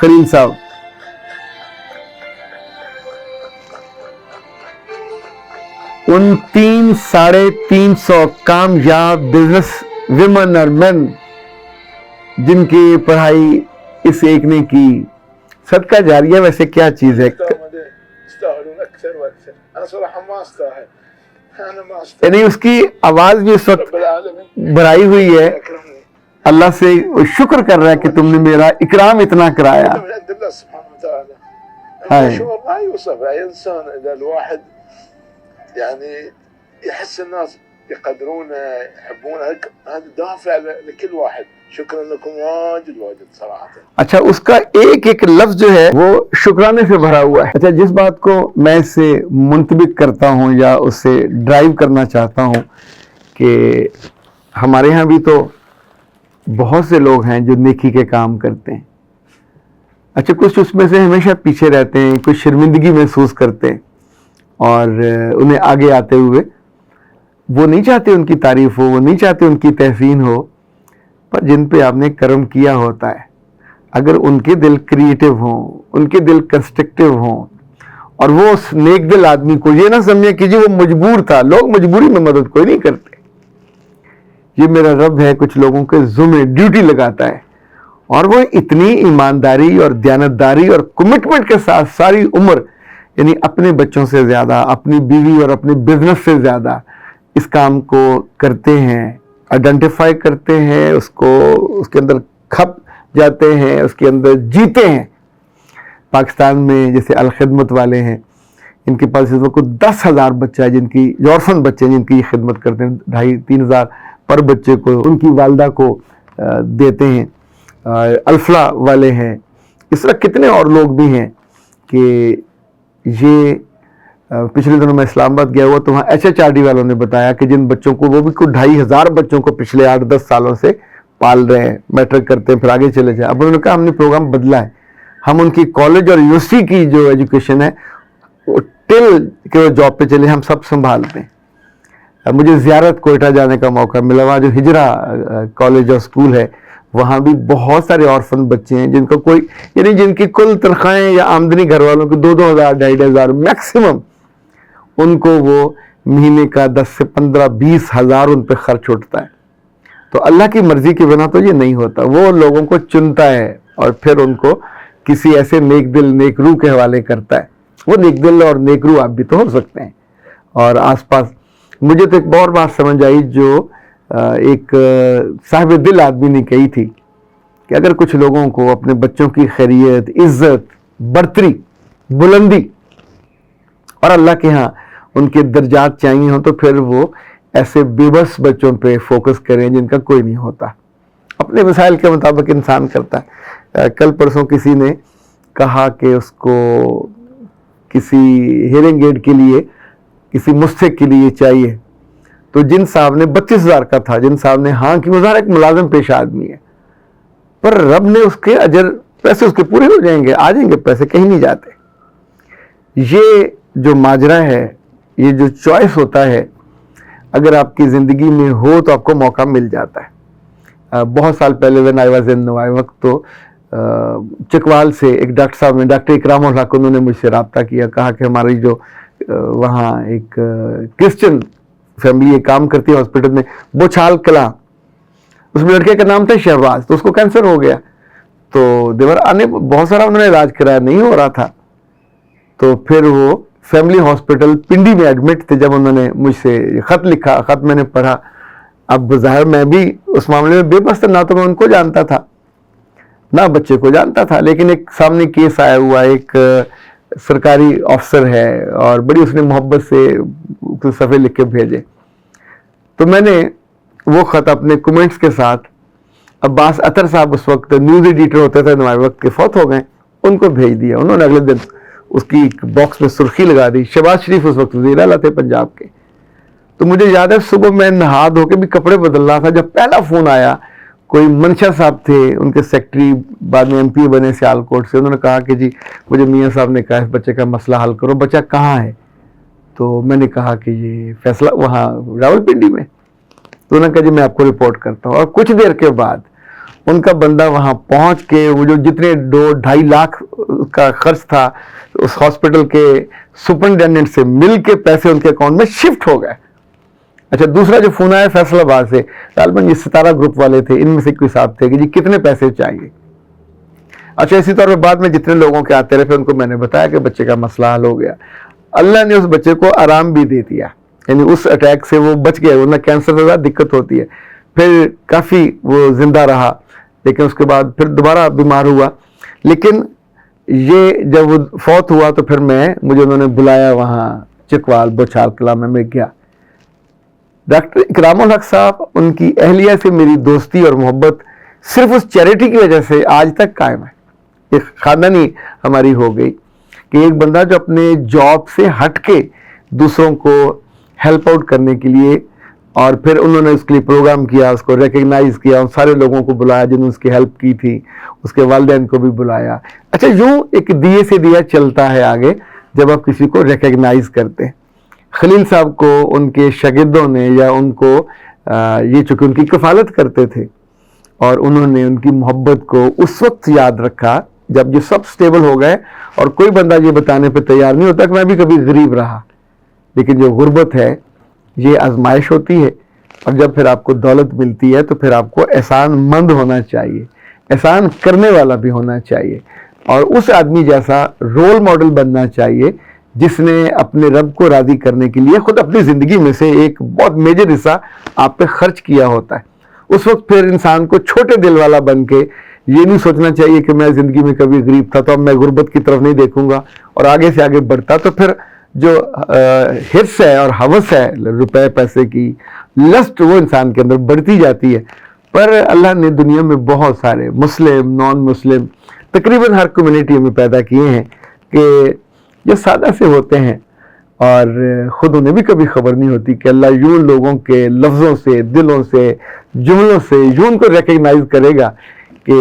خلیل صاحب. ان 300-350 کامیاب business women اور مین جن کی پڑھائی اس ایک نے کی. صدقہ جاریہ ویسے کیا چیز ہے؟ یعنی اس کی آواز بھی اس وقت بھرائی ہوئی ہے, اللہ سے شکر کر رہا ہے کہ تم نے میرا اکرام اتنا کرایا. يعني يحس الناس يقدرونه يحبونه, هذا دافع لكل واحد. شكرا لكم واجد واجد صراحة. اچھا, اس کا ایک ایک لفظ جو ہے وہ شکرانے سے بھرا ہوا ہے. اچھا, جس بات کو میں اس سے منطبق کرتا ہوں یا اس سے ڈرائیو کرنا چاہتا ہوں کہ ہمارے ہاں بھی تو بہت سے لوگ ہیں جو نیکی کے کام کرتے ہیں. اچھا, کچھ اس میں سے ہمیشہ پیچھے رہتے ہیں, کچھ شرمندگی محسوس کرتے ہیں اور انہیں آگے آتے ہوئے وہ نہیں چاہتے ان کی تعریف ہو, وہ نہیں چاہتے ان کی تحسین ہو, پر جن پہ آپ نے کرم کیا ہوتا ہے اگر ان کے دل کریٹو ہوں, ان کے دل کنسٹرکٹیو ہوں, اور وہ اس نیک دل آدمی کو یہ نہ سمجھے کہ جی وہ مجبور تھا. لوگ مجبوری میں مدد کوئی نہیں کرتے. یہ میرا رب ہے, کچھ لوگوں کے ذمہ ڈیوٹی لگاتا ہے اور وہ اتنی ایمانداری اور دیانتداری اور کمٹمنٹ کے ساتھ ساری عمر, یعنی اپنے بچوں سے زیادہ, اپنی بیوی اور اپنے بزنس سے زیادہ اس کام کو کرتے ہیں, آئیڈینٹیفائی کرتے ہیں, اس کو اس کے اندر کھپ جاتے ہیں, اس کے اندر جیتے ہیں. پاکستان میں جیسے الخدمت والے ہیں, ان کے پاس اس وقت 10,000 بچہ ہے جن کی جو orphan بچے ہیں جن کی خدمت کرتے ہیں, 2,500-3 ہزار پر بچے کو ان کی والدہ کو دیتے ہیں. الفلا والے ہیں, اس طرح کتنے اور لوگ بھی ہیں کہ یہ پچھلے دنوں میں اسلام آباد گیا ہوا تو وہاں HHRD والوں نے بتایا کہ جن بچوں کو, وہ بھی کوئی 2,500 بچوں کو پچھلے 8-10 سالوں سے پال رہے ہیں, میٹرک کرتے ہیں پھر آگے چلے جائیں. اب انہوں نے کہا ہم نے پروگرام بدلا ہے, ہم ان کی کالج اور یونیورسٹی کی جو ایجوکیشن ہے ٹل کہ وہ جاب پہ چلے ہم سب سنبھالتے ہیں. مجھے زیارت کوئٹہ جانے کا موقع ملا, وہاں جو ہجرا کالج اور اسکول ہے وہاں بھی بہت سارے orphan بچے ہیں جن کو کوئی, یعنی جن کی کل تنخواہیں یا آمدنی گھر والوں کی 2,000-2,500 میکسیمم, ان کو وہ مہینے کا 10 سے 15-20 ہزار ان پہ خرچ اٹھتا ہے. تو اللہ کی مرضی کے بنا تو یہ نہیں ہوتا, وہ لوگوں کو چنتا ہے اور پھر ان کو کسی ایسے نیک دل نیک روح کے حوالے کرتا ہے. وہ نیک دل اور نیک روح آپ بھی تو ہو سکتے ہیں. اور آس پاس مجھے تو ایک اور بات سمجھ آئی جو ایک صاحب دل آدمی نے کہی تھی کہ اگر کچھ لوگوں کو اپنے بچوں کی خیریت, عزت, برتری, بلندی اور اللہ کے ہاں ان کے درجات چاہیے ہوں تو پھر وہ ایسے بے بس بچوں پہ فوکس کریں جن کا کوئی نہیں ہوتا. اپنے وسائل کے مطابق انسان کرتا ہے. کل پرسوں کسی نے کہا کہ اس کو کسی ہیئرنگ ایڈ کے لیے, کسی مستحق کے لیے چاہیے, تو جن صاحب نے 32,000 کا تھا, جن صاحب نے ہاں کی, مظاہر ایک ملازم پیشہ آدمی ہے, پر رب نے اس کے اجر, پیسے اس کے پورے ہو جائیں گے, آ جائیں گے پیسے, کہیں نہیں جاتے. یہ جو ماجرا ہے, یہ جو چوائس ہوتا ہے, اگر آپ کی زندگی میں ہو تو آپ کو موقع مل جاتا ہے. بہت سال پہلے when I was in نوائے وقت تو چکوال سے ایک ڈاکٹر صاحب نے, ڈاکٹر اکرام اللہ کو, انہوں نے مجھ سے رابطہ کیا, کہا کہ ہماری جو وہاں ایک کرسچن فیملی کام کرتی ہے ہاسپٹل میں بوچھال کلاں, اس میں لڑکے کا نام تھا شہباز, تو اس کو کینسر ہو گیا. تو دیور آنے بہت سارا انہوں نے علاج کرایا, نہیں ہو رہا تھا, تو پھر وہ فیملی ہاسپٹل پنڈی میں ایڈمٹ تھے. جب انہوں نے مجھ سے خط لکھا, خط میں نے پڑھا, اب ظاہر میں بھی اس معاملے میں بے بس تھا, نہ تو میں ان کو جانتا تھا نہ بچے کو جانتا تھا, لیکن ایک سامنے کیس آیا ہوا, ایک سرکاری افسر ہے اور بڑی اس نے محبت سے صفحے لکھ کے بھیجے. تو میں نے وہ خط اپنے کمنٹس کے ساتھ عباس اطہر صاحب اس وقت نیوز ایڈیٹر ہوتے تھے نوائے وقت کے, فوت ہو گئے, ان کو بھیج دیا. انہوں نے اگلے دن اس کی باکس میں سرخی لگا دی. شہباز شریف اس وقت وزیر اعلیٰ تھے پنجاب کے. تو مجھے یاد ہے صبح میں نہا دھو کے بھی کپڑے بدل رہا تھا, جب پہلا فون آیا, کوئی منشا صاحب تھے, ان کے سیکٹری, بعد میں MP بنے سیالکوٹ سے. انہوں نے کہا کہ جی مجھے میاں صاحب نے کہا اس بچے کا مسئلہ حل کرو, بچہ کہاں ہے؟ تو میں نے کہا کہ یہ فیصلہ وہاں راولپنڈی میں. تو انہوں نے کہا جی میں آپ کو رپورٹ کرتا ہوں. اور کچھ دیر کے بعد ان کا بندہ وہاں پہنچ کے وہ جو جتنے 2-2.5 لاکھ کا خرچ تھا اس ہاسپٹل کے سپرنٹینڈنٹ سے مل کے پیسے ان کے اکاؤنٹ میں شفٹ ہو گئے. اچھا دوسرا جو فون آیا فیصل آباد سے، غالباً یہ 17 گروپ والے تھے، ان میں سے کوئی صاحب تھے کہ جی کتنے پیسے چاہیے. اچھا اسی طور پہ بعد میں جتنے لوگوں کے آتے رہے پھر ان کو میں نے بتایا کہ بچے کا مسئلہ حل ہو گیا. اللہ نے اس بچے کو آرام بھی دے دیا، یعنی اس اٹیک سے وہ بچ گئے، ورنہ کینسر سے زیادہ دقت ہوتی ہے. پھر کافی وہ زندہ رہا، لیکن اس کے بعد پھر دوبارہ بیمار ہوا. لیکن یہ جب وہ فوت ہوا تو پھر مجھے انہوں نے بلایا وہاں چکوال بوچھال کلا میں گیا. ڈاکٹر اکرام الحق صاحب، ان کی اہلیہ سے میری دوستی اور محبت صرف اس چیریٹی کی وجہ سے آج تک قائم ہے. ایک خاندانی ہماری ہو گئی کہ ایک بندہ جو اپنے جاب سے ہٹ کے دوسروں کو ہیلپ آؤٹ کرنے کے لیے، اور پھر انہوں نے اس کے لیے پروگرام کیا، اس کو ریکگنائز کیا، ان سارے لوگوں کو بلایا جنہوں نے اس کی ہیلپ کی تھی، اس کے والدین کو بھی بلایا. اچھا یوں ایک دیے سے دیا چلتا ہے آگے جب آپ کسی کو ریکگنائز کرتے ہیں. خلیل صاحب کو ان کے شاگردوں نے یا ان کو یہ چونکہ ان کی کفالت کرتے تھے اور انہوں نے ان کی محبت کو اس وقت یاد رکھا جب یہ سب سٹیبل ہو گئے، اور کوئی بندہ یہ بتانے پہ تیار نہیں ہوتا کہ میں بھی کبھی غریب رہا. لیکن جو غربت ہے یہ آزمائش ہوتی ہے، اور جب پھر آپ کو دولت ملتی ہے تو پھر آپ کو احسان مند ہونا چاہیے، احسان کرنے والا بھی ہونا چاہیے، اور اس آدمی جیسا رول ماڈل بننا چاہیے جس نے اپنے رب کو راضی کرنے کے لیے خود اپنی زندگی میں سے ایک بہت میجر حصہ آپ پہ خرچ کیا ہوتا ہے. اس وقت پھر انسان کو چھوٹے دل والا بن کے یہ نہیں سوچنا چاہیے کہ میں زندگی میں کبھی غریب تھا تو اب میں غربت کی طرف نہیں دیکھوں گا، اور آگے سے آگے بڑھتا. تو پھر جو حرص ہے اور ہوس ہے روپے پیسے کی لسٹ وہ انسان کے اندر بڑھتی جاتی ہے. پر اللہ نے دنیا میں بہت سارے مسلم نان مسلم تقریباً ہر کمیونٹی میں پیدا کیے ہیں کہ جو سادہ سے ہوتے ہیں، اور خود انہیں بھی کبھی خبر نہیں ہوتی کہ اللہ یوں لوگوں کے لفظوں سے، دلوں سے، جملوں سے یوں ان کو ریکگنائز کرے گا کہ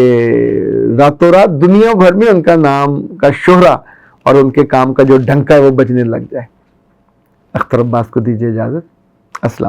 راتوں رات دنیا بھر میں ان کا نام کا شہرہ اور ان کے کام کا جو ڈنکا ہے وہ بجنے لگ جائے. اختر عباس کو دیجیے اجازت. السلام.